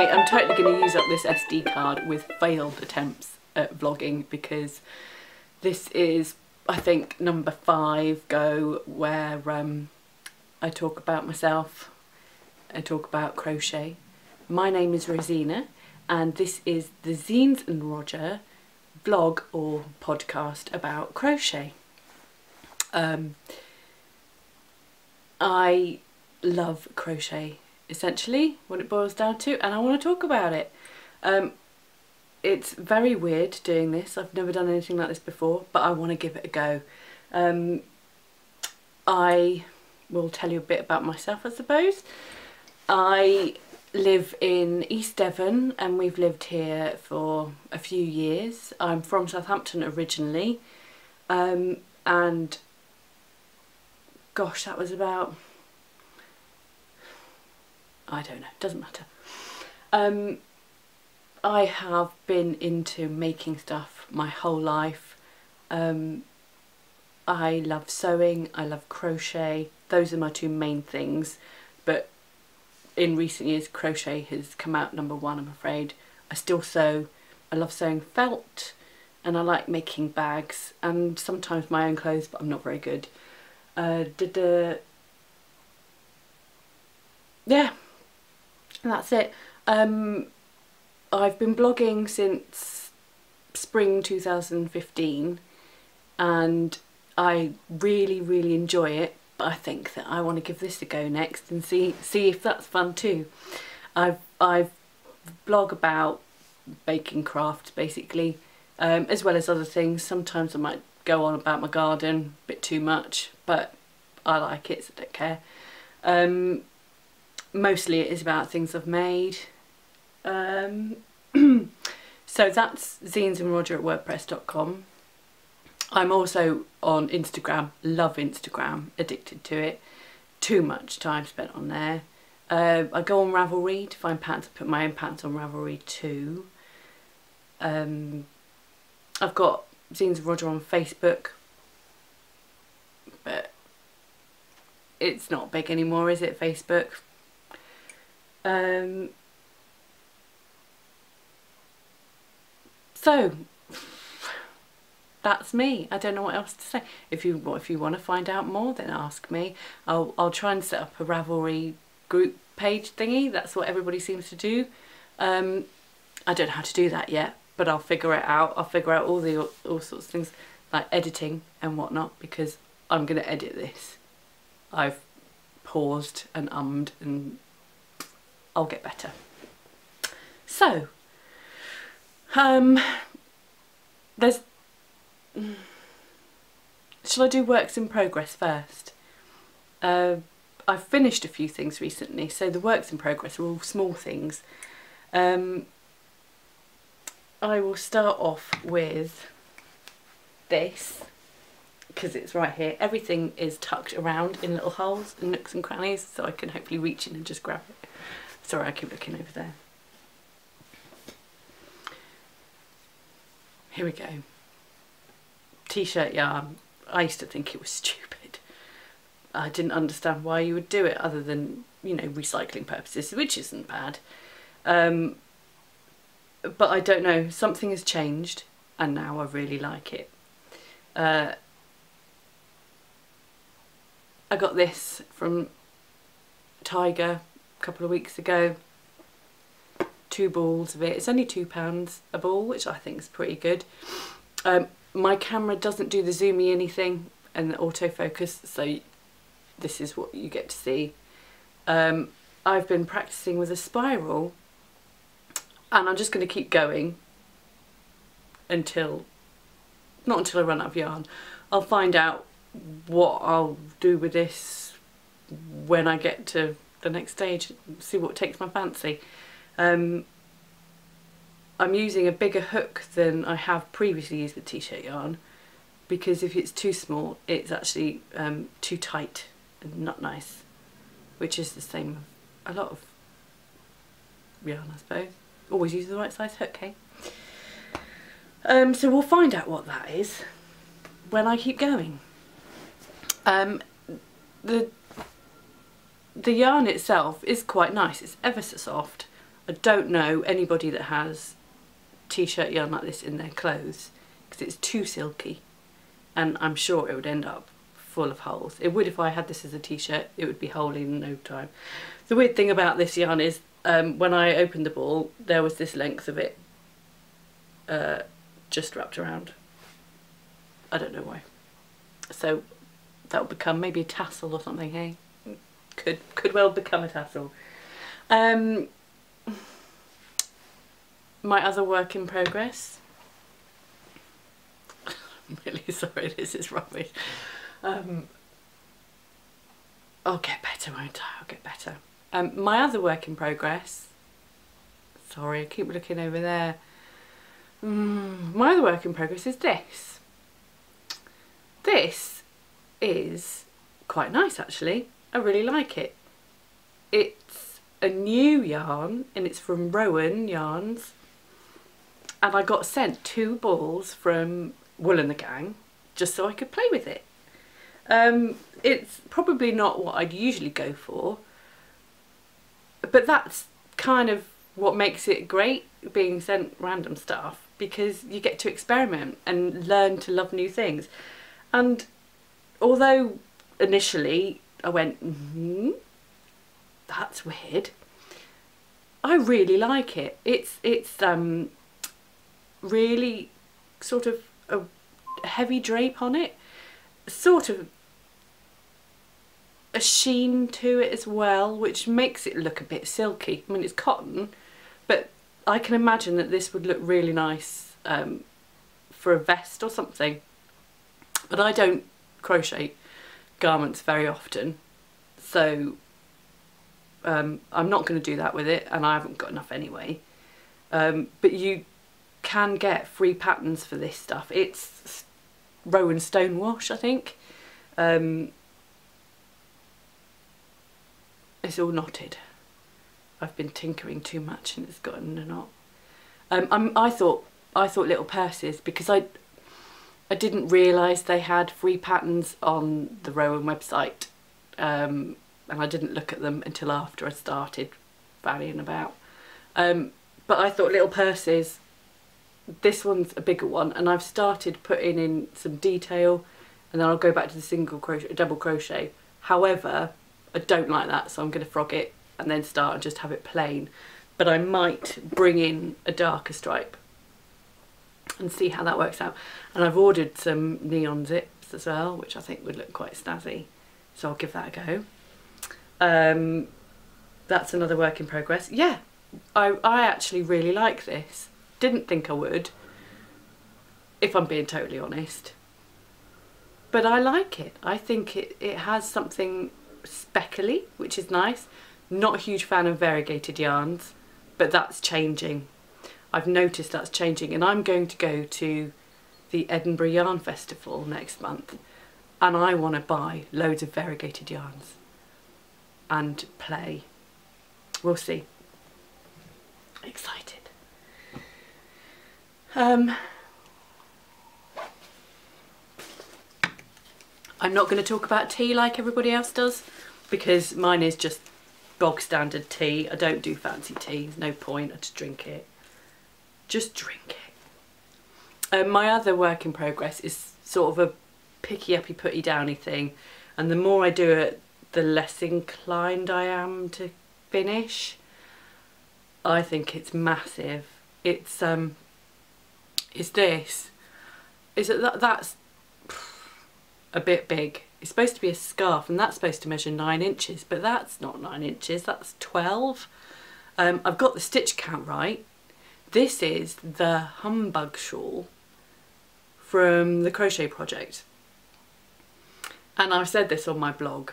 I'm totally going to use up this SD card with failed attempts at vlogging, because this is, I think, number 5 go where I talk about myself, I talk about crochet. My name is Rosina and this is the Zeens and Roger vlog or podcast about crochet. I love crochet, essentially, what it boils down to, and I want to talk about it. It's very weird doing this. I've never done anything like this before, but I want to give it a go. I will tell you a bit about myself, I suppose. I live in East Devon and we've lived here for a few years. I'm from Southampton originally, and gosh, that was about, I don't know, doesn't matter. I have been into making stuff my whole life. I love sewing, I love crochet. Those are my 2 main things, but in recent years crochet has come out number 1, I'm afraid. I still sew. I love sewing felt and I like making bags and sometimes my own clothes, but I'm not very good. Yeah, that's it. I've been blogging since spring 2015 and I really enjoy it, but I think that I want to give this a go next and see if that's fun too. I've blog about baking crafts basically, as well as other things. Sometimes I might go on about my garden a bit too much, but I like it, so I don't care. Mostly it is about things I've made. So that's Zeens and Roger at wordpress.com. I'm also on Instagram, love Instagram, addicted to it. Too much time spent on there. I go on Ravelry to find patterns. I put my own patterns on Ravelry too. I've got Zeens and Roger on Facebook, but it's not big anymore, is it, Facebook? So that's me. I don't know what else to say. If you want to find out more, then ask me. I'll try and set up a Ravelry group page thingy. That's what everybody seems to do. I don't know how to do that yet, but I'll figure it out. I'll figure out all sorts of things like editing and whatnot, because I'm going to edit this. I've paused and ummed and I'll get better. So there's, shall I do works in progress first? I've finished a few things recently, so the works in progress are all small things. I will start off with this, because it's right here. Everything is tucked around in little holes and nooks and crannies, so I can hopefully reach in and just grab it. Sorry, I keep looking over there. Here we go. T-shirt yarn. I used to think it was stupid. I didn't understand why you would do it other than, you know, recycling purposes, which isn't bad. But I don't know, something has changed and now I really like it. I got this from Tiger a couple of weeks ago. 2 balls of it. It's only £2 a ball, which I think is pretty good. My camera doesn't do the zoomy anything and the autofocus, so this is what you get to see. I've been practicing with a spiral and I'm just going to keep going until, not until I run out of yarn. I'll find out what I'll do with this when I get to the next stage, see what takes my fancy. I'm using a bigger hook than I have previously used with t-shirt yarn, because if it's too small it's actually too tight and not nice, which is the same with a lot of yarn, I suppose. Always use the right size hook, hey? So we'll find out what that is when I keep going. The yarn itself is quite nice, it's ever so soft. I don't know anybody that has t-shirt yarn like this in their clothes because it's too silky, and I'm sure it would end up full of holes. It would if I had this as a t-shirt, it would be holey in no time. The weird thing about this yarn is when I opened the ball, there was this length of it just wrapped around. I don't know why. So that would become maybe a tassel or something, hey? Could well become a tassel. My other work in progress. I'm really sorry, this is rubbish. I'll get better, won't I? I'll get better. My other work in progress. Sorry, I keep looking over there. My other work in progress is this. This is quite nice actually. I really like it. It's a new yarn and it's from Rowan Yarns, and I got sent 2 balls from Wool and the Gang just so I could play with it. It's probably not what I'd usually go for, but that's kind of what makes it great, being sent random stuff, because you get to experiment and learn to love new things. And although initially I went, that's weird, I really like it. It's really sort of a heavy drape on it, sort of a sheen to it as well, which makes it look a bit silky. I mean, it's cotton, but I can imagine that this would look really nice for a vest or something. But I don't crochet garments very often, so I'm not going to do that with it, and I haven't got enough anyway. But you can get free patterns for this stuff. It's Rowan Stonewash, I think. It's all knotted. I've been tinkering too much and it's gotten a knot. I thought little purses, because I didn't realise they had free patterns on the Rowan website, and I didn't look at them until after I started fannying about. But I thought little purses. This one's a bigger one, and I've started putting in some detail, and then I'll go back to the single crochet, double crochet. However, I don't like that, so I'm going to frog it and then start and just have it plain. But I might bring in a darker stripe and see how that works out. And I've ordered some neon zips as well, which I think would look quite snazzy, so I'll give that a go. That's another work in progress. Yeah, I actually really like this. Didn't think I would, if I'm being totally honest, but I like it. I think it has something speckly, which is nice. Not a huge fan of variegated yarns, but that's changing. I've noticed that's changing, and I'm going to go to the Edinburgh Yarn Festival next month, and I want to buy loads of variegated yarns and play. We'll see. Excited. I'm not going to talk about tea like everybody else does, because mine is just bog standard tea. I don't do fancy tea, there's no point, I just drink it. Just drink it. My other work in progress is sort of a picky uppy putty downy thing, and the more I do it, the less inclined I am to finish. I think it's massive. It's this. That's a bit big. It's supposed to be a scarf, and that's supposed to measure 9 inches, but that's not 9 inches, that's 12. I've got the stitch count right. This is the Humbug Shawl from the Crochet Project, and I've said this on my blog,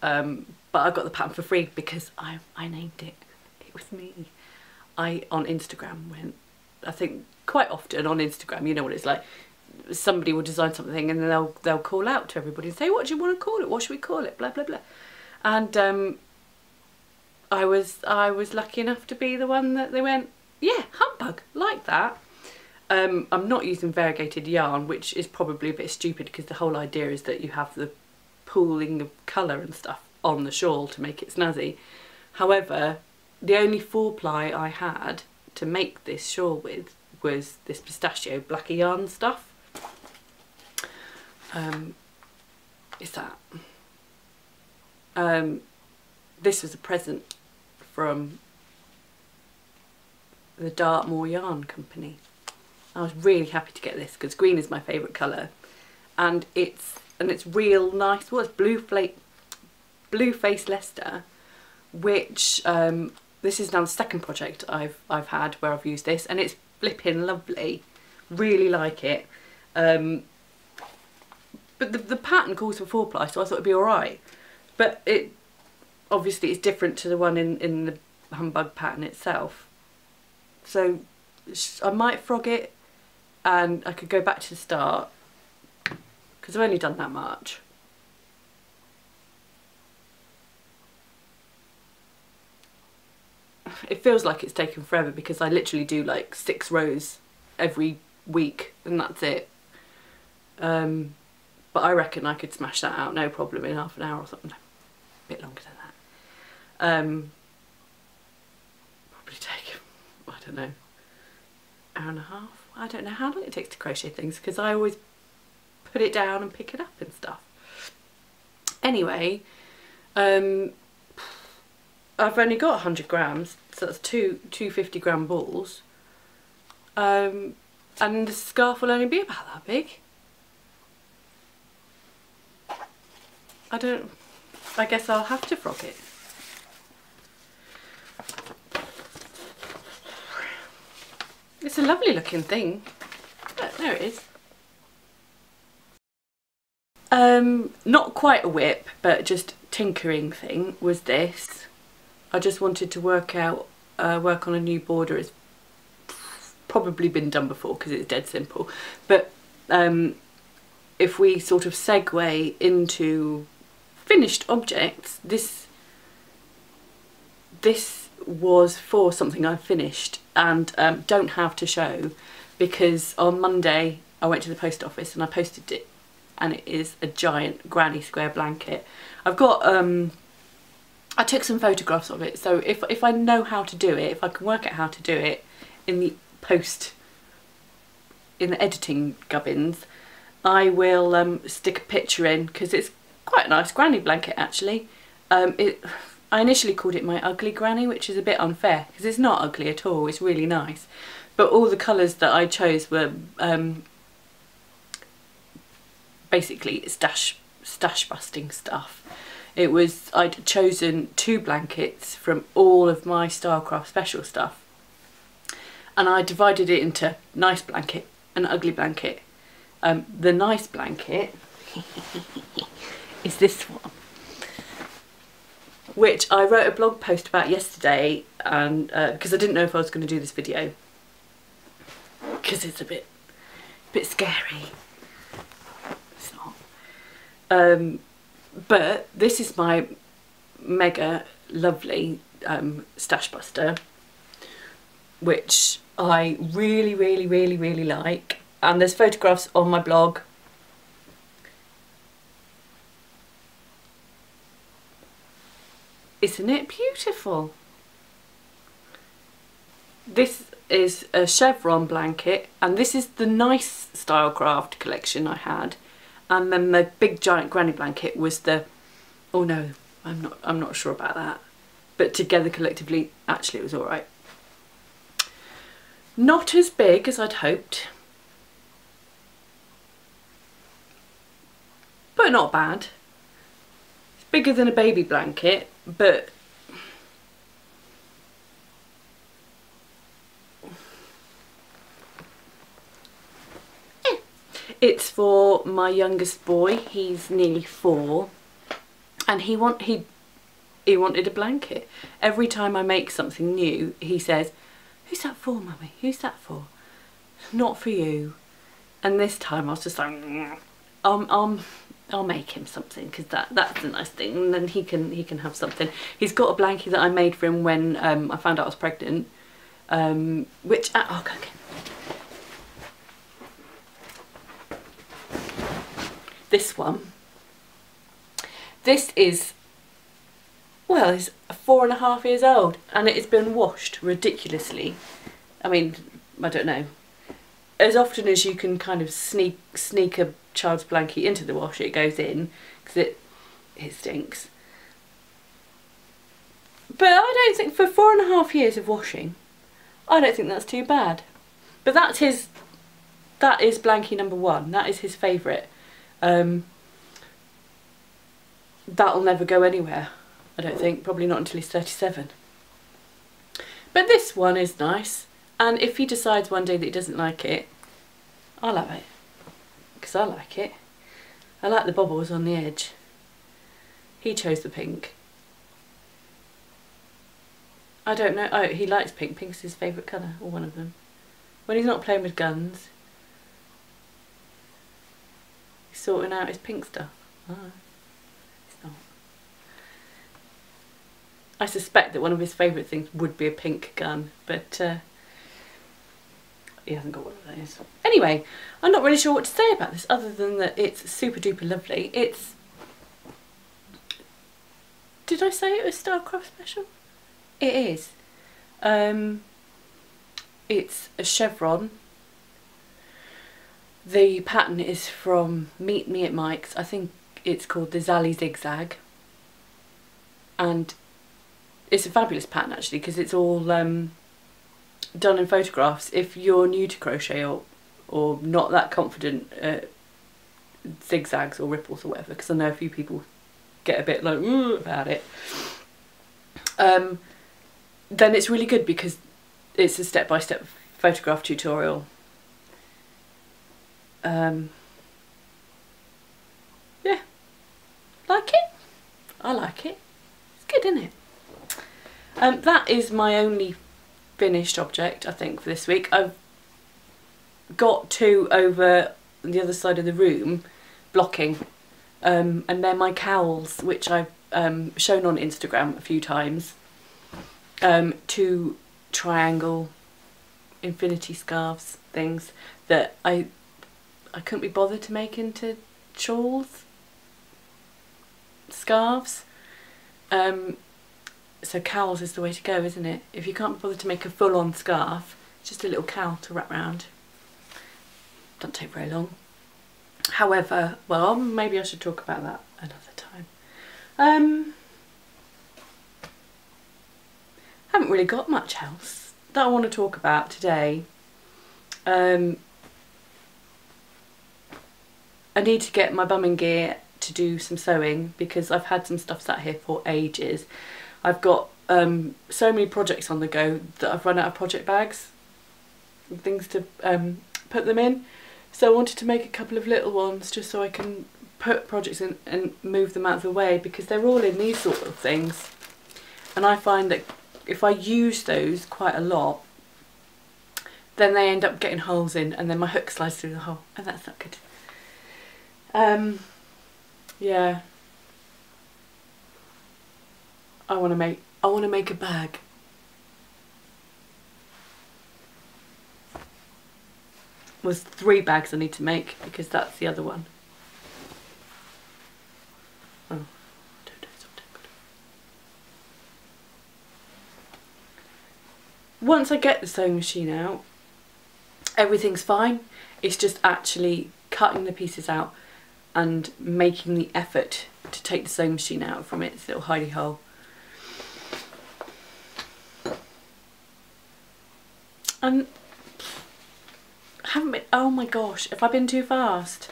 but I got the pattern for free because I named it. It was me. On Instagram went, I think quite often on Instagram, you know what it's like, somebody will design something and then they'll call out to everybody and say, what do you want to call it, what should we call it, blah blah blah. And I was lucky enough to be the one that they went, yeah, humbug, like that. I'm not using variegated yarn, which is probably a bit stupid because the whole idea is that you have the pooling of colour and stuff on the shawl to make it snazzy. However, the only 4-ply I had to make this shawl with was this pistachio blacker yarn stuff. Is that? This was a present from the Dartmoor Yarn Company. I was really happy to get this because green is my favourite colour, and it's real nice. Well, it's Blue Face Leicester, which this is now the second project I've had where I've used this, and it's flipping lovely. Really like it. But the pattern calls for 4-ply, so I thought it'd be alright. But it obviously is different to the one in the Humbug pattern itself. So I might frog it, and I could go back to the start because I've only done that much. It feels like it's taken forever because I literally do like 6 rows every week and that's it. But I reckon I could smash that out no problem in half an hour or something. A bit longer than that. Probably take, I don't know, hour and a half. I don't know how long it takes to crochet things because I always put it down and pick it up and stuff. Anyway, I've only got 100 grams, so that's two 50-gram balls, and the scarf will only be about that big. I guess I'll have to frog it. It's a lovely looking thing. Oh, there it is. Not quite a whip, but just tinkering thing was this. I just wanted to work on a new border. It's probably been done before because it's dead simple. But if we sort of segue into finished objects, this was for something I finished and don't have to show because on Monday I went to the post office and I posted it, and it is a giant granny square blanket. I've got I took some photographs of it, so if I know how to do it, if I can work out how to do it in the editing gubbins, I will stick a picture in because it's quite a nice granny blanket actually. I initially called it my ugly granny, which is a bit unfair because it's not ugly at all, it's really nice. But all the colours that I chose were basically stash busting stuff. I'd chosen 2 blankets from all of my Starcraft special stuff, and I divided it into nice blanket and ugly blanket. The nice blanket is this one, which I wrote a blog post about yesterday, and because I didn't know if I was going to do this video because it's a bit scary. It's not. But this is my mega lovely stash buster, which I really like, and there's photographs on my blog. Isn't it beautiful? This is a chevron blanket, and this is the nice Stylecraft collection I had, and then the big giant granny blanket was the, oh no, I'm not sure about that, but together collectively actually it was alright. Not as big as I'd hoped, but not bad. It's bigger than a baby blanket, but it's for my youngest boy. He's nearly 4, and he wanted a blanket. Every time I make something new, he says, "Who's that for, Mummy? Who's that for?" "Not for you." And this time I was just like, I'll make him something because that's a nice thing, and then he can have something. He's got a blanket that I made for him when I found out I was pregnant, which oh, okay. This one. This is well, is 4.5 years old, and it has been washed ridiculously. I mean, I don't know, as often as you can kind of sneak a child's blankie into the wash, it goes in, because it stinks. But I don't think, for 4.5 years of washing, I don't think that's too bad. But that is blankie number 1. That is his favourite. That'll never go anywhere, I don't think. Probably not until he's 37. But this one is nice. And if he decides one day that he doesn't like it, I'll have it. Because I like it. I like the bobbles on the edge. He chose the pink. I don't know. Oh, he likes pink. Pink's his favourite colour, or one of them. When he's not playing with guns, he's sorting out his pink stuff. Oh, it's not. I suspect that one of his favourite things would be a pink gun, but he hasn't got one of those. Anyway, I'm not really sure what to say about this, other than that it's super duper lovely. It's... Did I say it was Starcraft Special? It is. It's a chevron. The pattern is from Meet Me at Mike's. I think it's called the Zally Zigzag. And it's a fabulous pattern actually, because it's all done in photographs. If you're new to crochet or not that confident at zigzags or ripples or whatever, because I know a few people get a bit like ooh about it, then it's really good because it's a step-by-step photograph tutorial. Yeah, like it? I like it. It's good, isn't it? That is my only finished object, I think, for this week. I've got 2 over on the other side of the room blocking, and they're my cowls, which I've shown on Instagram a few times. 2 triangle infinity scarves things that I couldn't be bothered to make into shawls, scarves. So cowls is the way to go, isn't it? If you can't be bothered to make a full-on scarf, just a little cowl to wrap round. Doesn't take very long. However, well, maybe I should talk about that another time. Haven't really got much else that I want to talk about today. I need to get my bum in gear to do some sewing, because I've had some stuff sat here for ages. I've got so many projects on the go that I've run out of project bags and things to put them in. So I wanted to make a couple of little ones just so I can put projects in and move them out of the way, because they're all in these sort of things. And I find that if I use those quite a lot, then they end up getting holes in, and then my hook slides through the hole, and that's not good. Yeah, I want to make a bag. There's 3 bags I need to make, because that's the other one. Oh, don't do something good. Once I get the sewing machine out, everything's fine. It's just actually cutting the pieces out and making the effort to take the sewing machine out from its little hidey hole. And haven't been, oh my gosh, have I been too fast?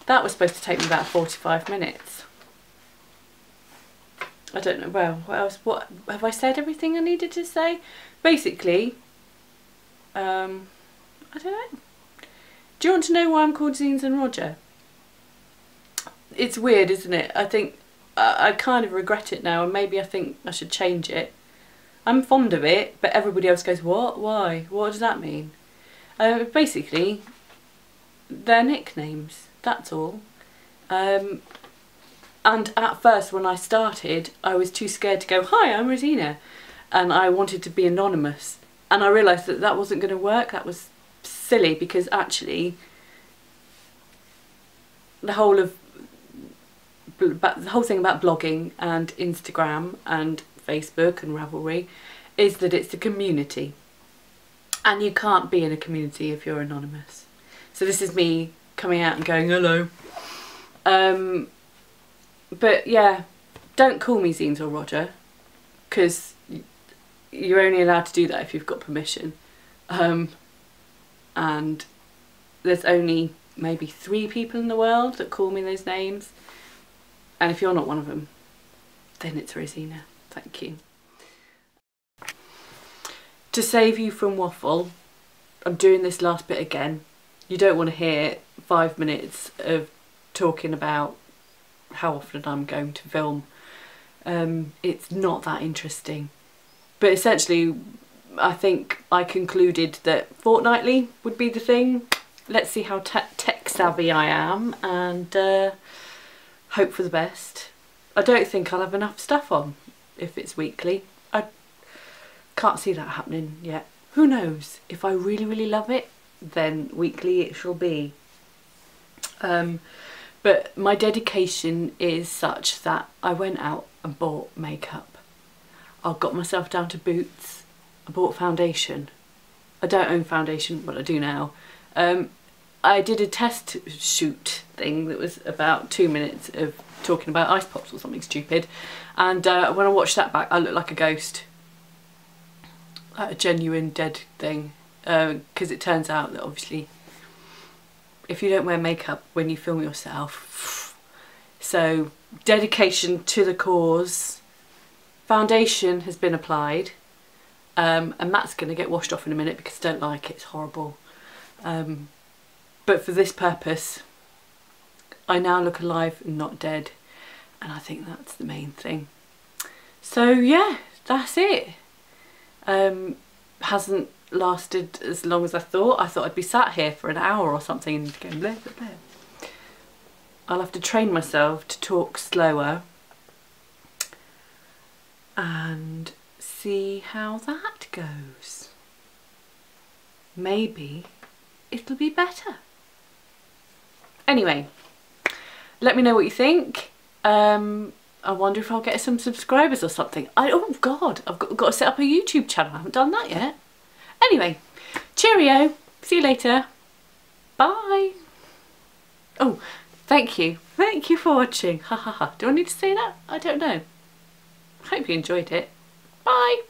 That was supposed to take me about 45 minutes. I don't know, well, what else, what, have I said everything I needed to say? Basically, I don't know. Do you want to know why I'm called Zeens and Roger? It's weird, isn't it? I think, I kind of regret it now, and maybe I think I should change it. I'm fond of it, but everybody else goes, what? Why? What does that mean? Basically, they're nicknames, that's all. And at first when I started, I was too scared to go, hi, I'm Rosina. And I wanted to be anonymous. And I realised that that wasn't going to work. That was silly, because actually the whole of the whole thing about blogging and Instagram and Facebook and Ravelry is that it's a community, and you can't be in a community if you're anonymous. So this is me coming out and going hello. But yeah, don't call me Zeens or Roger, because you're only allowed to do that if you've got permission. And there's only maybe 3 people in the world that call me those names, and if you're not one of them, then it's Rosina. Thank you. To save you from waffle, I'm doing this last bit again. You don't want to hear 5 minutes of talking about how often I'm going to film. It's not that interesting. But essentially, I think I concluded that fortnightly would be the thing. Let's see how tech savvy I am, and hope for the best. I don't think I'll have enough stuff on if it's weekly. I can't see that happening yet. Who knows? If I really, really love it, then weekly it shall be. But my dedication is such that I went out and bought makeup. I got myself down to boots. I bought foundation. I don't own foundation, but I do now. I did a test shoot thing that was about 2 minutes of talking about ice pops or something stupid, and when I watched that back, I looked like a ghost, like a genuine dead thing, because it turns out that obviously if you don't wear makeup when you film yourself, so dedication to the cause. Foundation has been applied, and that's going to get washed off in a minute because I don't like it, it's horrible. But for this purpose, I now look alive and not dead, and I think that's the main thing. So yeah, that's it. Hasn't lasted as long as I thought. I thought I'd be sat here for an hour or something and going blah, blah, blah. I'll have to train myself to talk slower and see how that goes. Maybe it'll be better. Anyway, let me know what you think. I wonder if I'll get some subscribers or something. Oh God, I've got to set up a YouTube channel. I haven't done that yet. Anyway, cheerio. See you later. Bye. Oh, thank you. Thank you for watching. Ha ha ha. Do I need to say that? I don't know. Hope you enjoyed it. Bye.